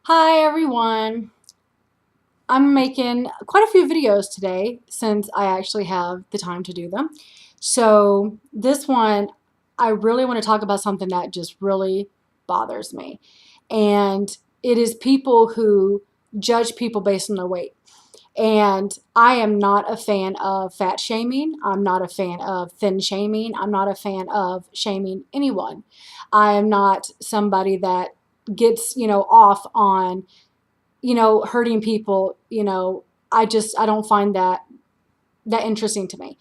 Hi everyone. I'm making quite a few videos today since I actually have the time to do them. So this one, I really want to talk about something that just really bothers me. And it is people who judge people based on their weight. And I am not a fan of fat shaming. I'm not a fan of thin shaming. I'm not a fan of shaming anyone. I am not somebody that gets, off on hurting people, I don't find that interesting to me.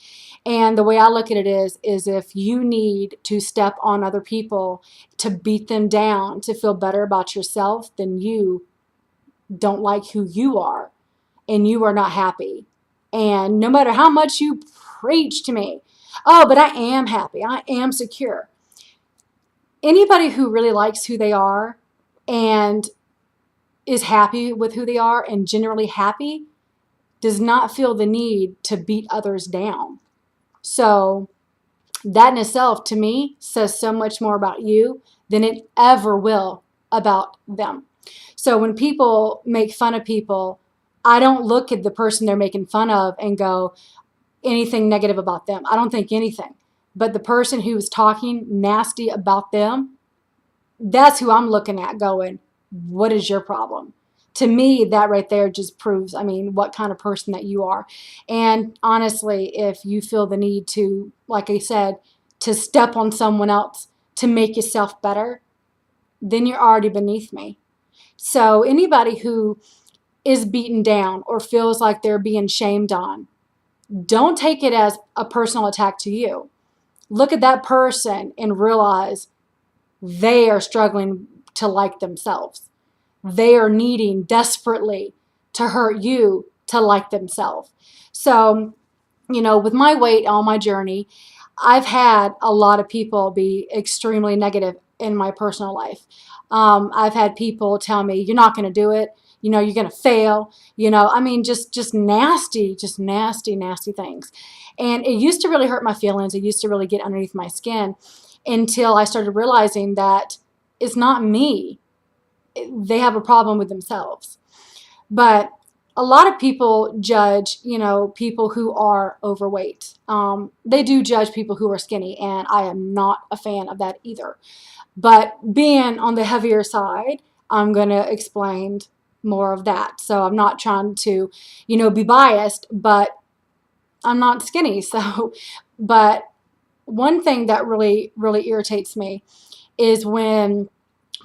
And the way I look at it is if you need to step on other people to beat them down to feel better about yourself, then you don't like who you are and you are not happy. And no matter how much you preach to me, oh, but I am happy, I am secure. Anybody who really likes who they are and is happy with who they are and generally happy does not feel the need to beat others down. So that in itself, to me, says so much more about you than it ever will about them. So when people make fun of people, I don't look at the person they're making fun of and go anything negative about them. I don't think anything. But the person who's talking nasty about them, that's who I'm looking at going, what is your problem? To me, that right there just proves, what kind of person that you are. And honestly, if you feel the need to, like I said, to step on someone else to make yourself better, then you're already beneath me. So anybody who is beaten down or feels like they're being shamed on, don't take it as a personal attack to you. Look at that person and realize they are struggling to like themselves. They are needing desperately to hurt you to like themselves. So, with my weight on my journey, I've had a lot of people be extremely negative in my personal life. I've had people tell me, you're not going to do it. You're going to fail. Just nasty, nasty things. And it used to really hurt my feelings. It used to really get underneath my skin until I started realizing that it's not me. They have a problem with themselves. But a lot of people judge, people who are overweight. They do judge people who are skinny, and I am not a fan of that either. But being on the heavier side, I'm going to explain more of that. So I'm not trying to, be biased, but I'm not skinny. So, but one thing that really, really irritates me is when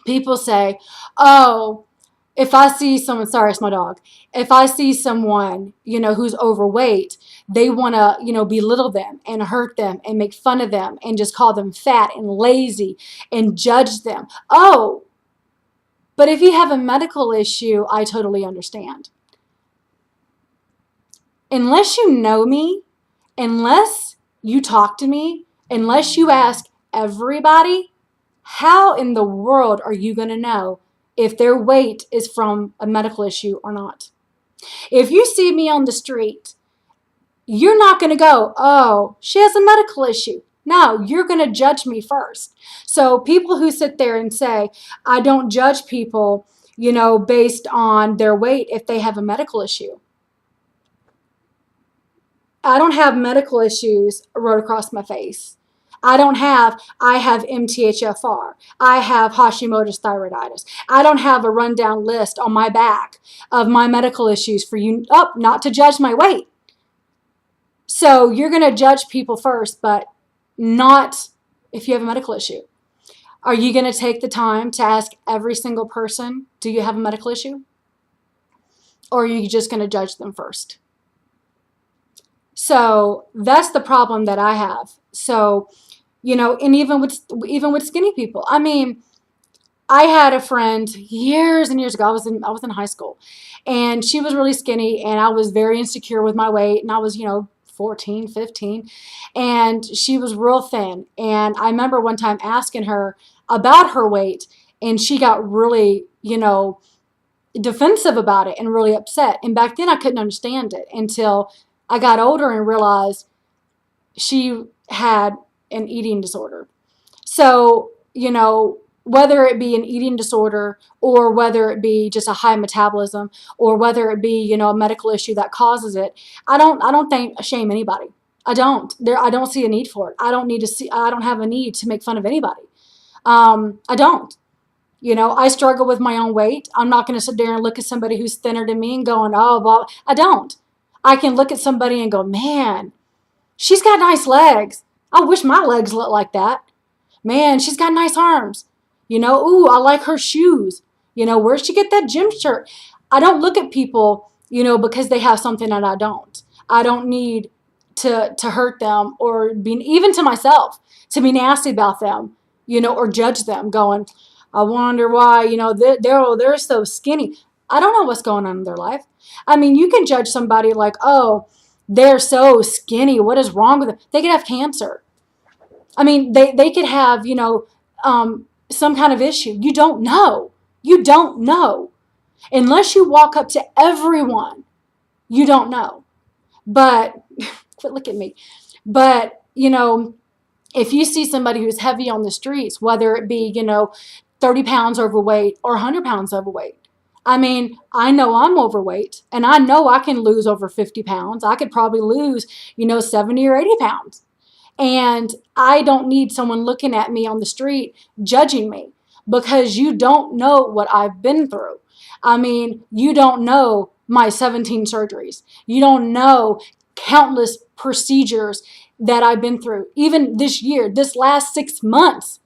people say, oh, if I see someone, sorry, it's my dog. If I see someone, who's overweight, they want to, belittle them and hurt them and make fun of them and just call them fat and lazy and judge them. Oh, but if you have a medical issue, I totally understand. Unless you know me, unless you talk to me, unless you ask everybody, how in the world are you going to know if their weight is from a medical issue or not? If you see me on the street, you're not going to go, oh, she has a medical issue. No, you're going to judge me first. So people who sit there and say, I don't judge people, based on their weight if they have a medical issue. I don't have medical issues wrote across my face. I have MTHFR. I have Hashimoto's thyroiditis. I don't have a rundown list on my back of my medical issues for you, not to judge my weight. So you're going to judge people first, but not if you have a medical issue. Are you going to take the time to ask every single person, do you have a medical issue? Or are you just going to judge them first? So that's the problem that I have. So, and even with skinny people. I had a friend years and years ago. I was in high school, and she was really skinny, and I was very insecure with my weight, and I was, 14, 15, and she was real thin. And I remember one time asking her about her weight, and she got really, defensive about it and really upset. And back then I couldn't understand it until I got older and realized she had an eating disorder. So, whether it be an eating disorder or whether it be just a high metabolism or whether it be, a medical issue that causes it. I don't think shame anybody. I don't see a need for it. I don't have a need to make fun of anybody. I don't. I struggle with my own weight. I'm not going to sit there and look at somebody who's thinner than me and going, oh, well, I don't. I can look at somebody and go, man, she's got nice legs. I wish my legs looked like that. Man, she's got nice arms. Ooh, I like her shoes. Where'd she get that gym shirt? I don't look at people, because they have something that I don't. I don't need to hurt them or be, even to myself, to be nasty about them, or judge them going, I wonder why, they're so skinny. I don't know what's going on in their life. I mean, you can judge somebody like, oh, they're so skinny. What is wrong with them? They could have cancer. I mean, they could have, some kind of issue. You don't know. You don't know. Unless you walk up to everyone, you don't know. But, quit looking at me. But, if you see somebody who's heavy on the streets, whether it be, 30 pounds overweight or 100 pounds overweight, I mean, I know I'm overweight and I know I can lose over 50 pounds. I could probably lose, 70 or 80 pounds. And I don't need someone looking at me on the street judging me because you don't know what I've been through. I mean, you don't know my 17 surgeries. You don't know countless procedures that I've been through. Even this year, this last 6 months,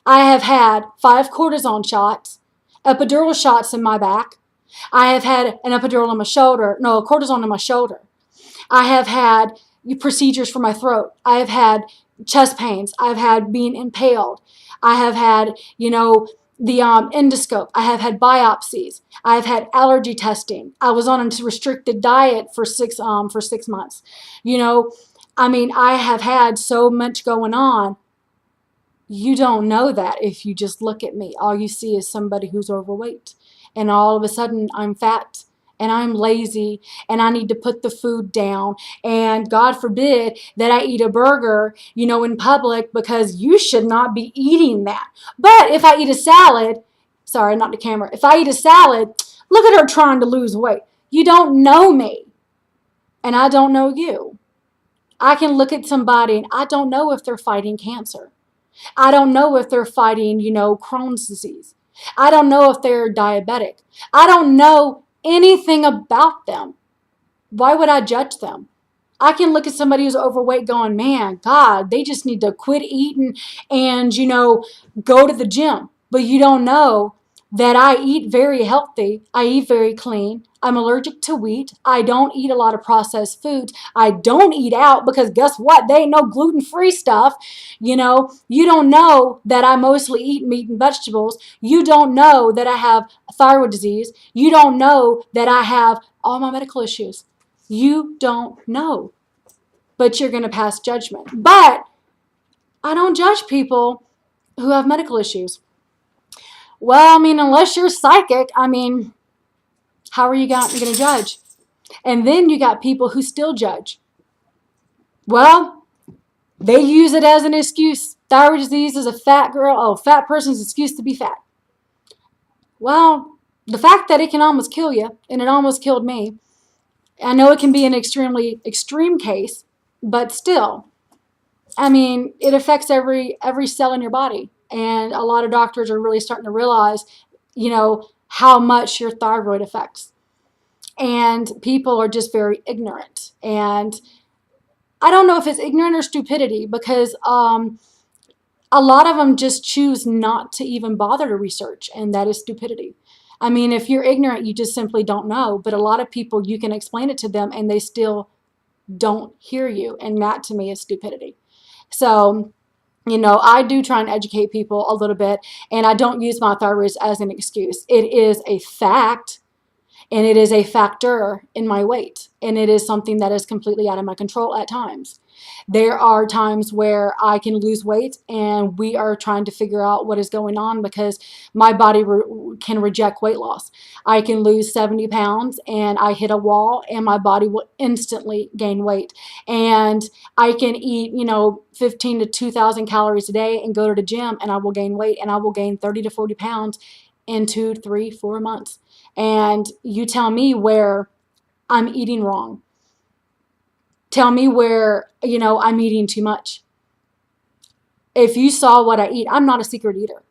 I have had 5 cortisone shots, epidural shots in my back. I have had an epidural in my shoulder, no, a cortisone in my shoulder. I have had procedures for my throat. I have had chest pains. I've had being impaled. I have had, the endoscope. I have had biopsies. I've had allergy testing. I was on a restricted diet for 6 months. I mean, I have had so much going on. You don't know that if you just look at me. All you see is somebody who's overweight. And all of a sudden, I'm fat and I'm lazy and I need to put the food down. And God forbid that I eat a burger, in public because you should not be eating that. But if I eat a salad, sorry, not the camera. If I eat a salad, look at her trying to lose weight. You don't know me and I don't know you. I can look at somebody and I don't know if they're fighting cancer. I don't know if they're fighting, Crohn's disease. I don't know if they're diabetic. I don't know anything about them. Why would I judge them? I can look at somebody who's overweight going, man, God, they just need to quit eating and, go to the gym. But you don't know that I eat very healthy. I eat very clean. I'm allergic to wheat. I don't eat a lot of processed foods. I don't eat out because guess what? They ain't no gluten-free stuff. You don't know that I mostly eat meat and vegetables. You don't know that I have thyroid disease. You don't know that I have all my medical issues. You don't know. But you're going to pass judgment. But I don't judge people who have medical issues. Well, I mean, unless you're psychic, I mean, how are you going to judge? And then you got people who still judge. Well, they use it as an excuse. Thyroid disease is a fat person's excuse to be fat. Well, the fact that it can almost kill you, and it almost killed me, I know it can be an extremely extreme case, but still, I mean, it affects every cell in your body. And a lot of doctors are really starting to realize, how much your thyroid affects. And people are just very ignorant. And I don't know if it's ignorant or stupidity because a lot of them just choose not to even bother to research, and that is stupidity. I mean, if you're ignorant, you just simply don't know. But a lot of people, you can explain it to them and they still don't hear you. And that to me is stupidity. So, I do try and educate people a little bit, and I don't use my thyroid as an excuse. It is a fact, and it is a factor in my weight, and it is something that is completely out of my control at times. There are times where I can lose weight and we are trying to figure out what is going on because my body can reject weight loss. I can lose 70 pounds and I hit a wall and my body will instantly gain weight. And I can eat, 15 to 2,000 calories a day and go to the gym and I will gain weight and I will gain 30 to 40 pounds in 2, 3, 4 months. And you tell me where I'm eating wrong. Tell me where, I'm eating too much. If you saw what I eat, I'm not a secret eater.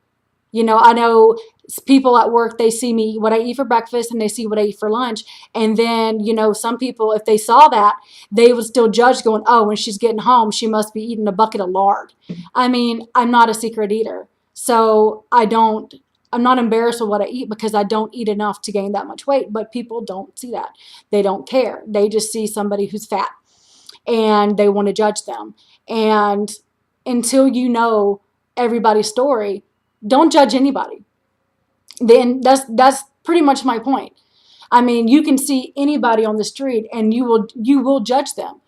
I know people at work, they see me, what I eat for breakfast, and they see what I eat for lunch. And then, some people, if they saw that, they would still judge going, oh, when she's getting home, she must be eating a bucket of lard. I mean, I'm not a secret eater. So I'm not embarrassed with what I eat because I don't eat enough to gain that much weight. But people don't see that. They don't care. They just see somebody who's fat and they want to judge them. And until you know everybody's story, don't judge anybody. Then that's pretty much my point. I mean, you can see anybody on the street and you will judge them.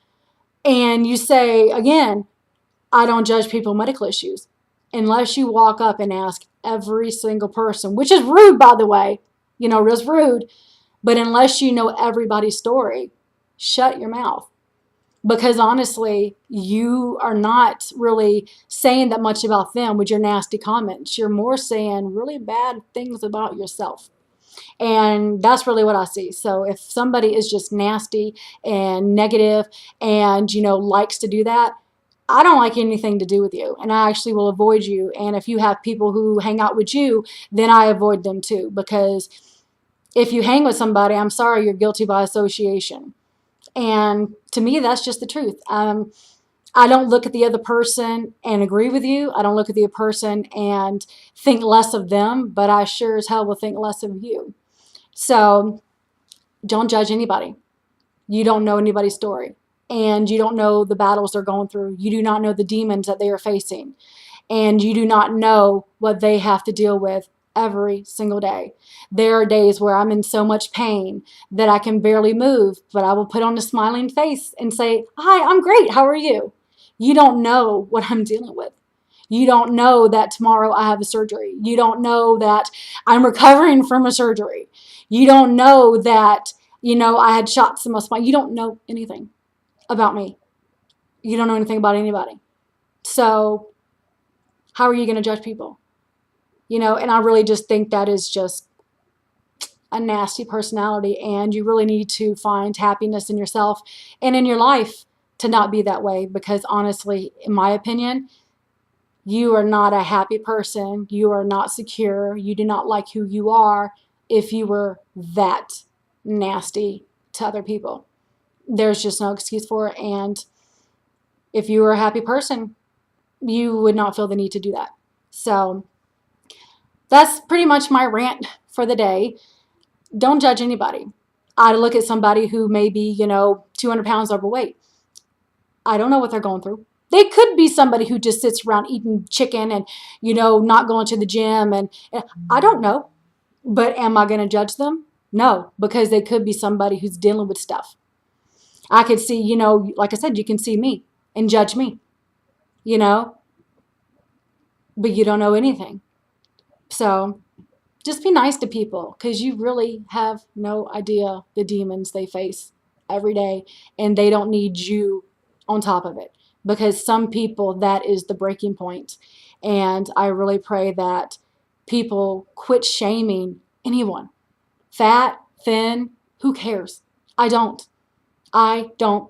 And you say, again, I don't judge people with medical issues unless you walk up and ask every single person, which is rude, by the way. It's rude. But unless you know everybody's story, shut your mouth. Because honestly, you are not really saying that much about them with your nasty comments. You're more saying really bad things about yourself. And that's really what I see. So if somebody is just nasty and negative and, likes to do that, I don't like anything to do with you. And I actually will avoid you. And if you have people who hang out with you, then I avoid them too. Because if you hang with somebody, I'm sorry, you're guilty by association. And to me, that's just the truth. I don't look at the other person and agree with you. I don't look at the other person and think less of them, but I sure as hell will think less of you. So don't judge anybody. You don't know anybody's story, and you don't know the battles they're going through. You do not know the demons that they are facing, and you do not know what they have to deal with every single day. There are days where I'm in so much pain that I can barely move, but I will put on a smiling face and say, hi, I'm great. How are you? You don't know what I'm dealing with. You don't know that tomorrow I have a surgery. You don't know that I'm recovering from a surgery. You don't know that, I had shots in my spine. You don't know anything about me. You don't know anything about anybody. So how are you going to judge people? And I really just think that is just a nasty personality, and you really need to find happiness in yourself and in your life to not be that way, because honestly, in my opinion, you are not a happy person. You are not secure. You do not like who you are if you were that nasty to other people. There's just no excuse for it. And if you were a happy person, you would not feel the need to do that. So that's pretty much my rant for the day. Don't judge anybody. I look at somebody who may be, 200 pounds overweight. I don't know what they're going through. They could be somebody who just sits around eating chicken and, not going to the gym. And I don't know. But am I going to judge them? No, because they could be somebody who's dealing with stuff. I could see, like I said, you can see me and judge me, but you don't know anything. So just be nice to people, because you really have no idea the demons they face every day, and they don't need you on top of it, because some people, that is the breaking point. And I really pray that people quit shaming anyone. Fat, thin, who cares? I don't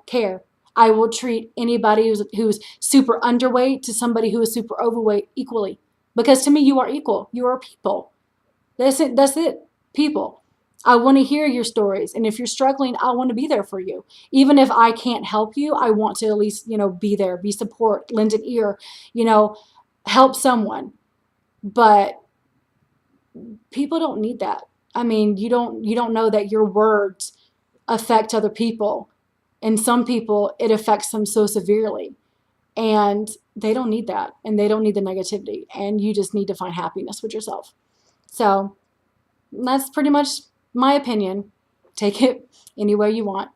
care. I will treat anybody who's super underweight to somebody who is super overweight equally, because to me, you are equal. You are people. That's it. People. I want to hear your stories. And if you're struggling, I want to be there for you. Even if I can't help you, I want to at least, be there, be support, lend an ear, help someone. But people don't need that. I mean, you don't know that your words affect other people. And some people, it affects them so severely. And they don't need that. And they don't need the negativity. And you just need to find happiness with yourself. So that's pretty much my opinion. Take it any way you want.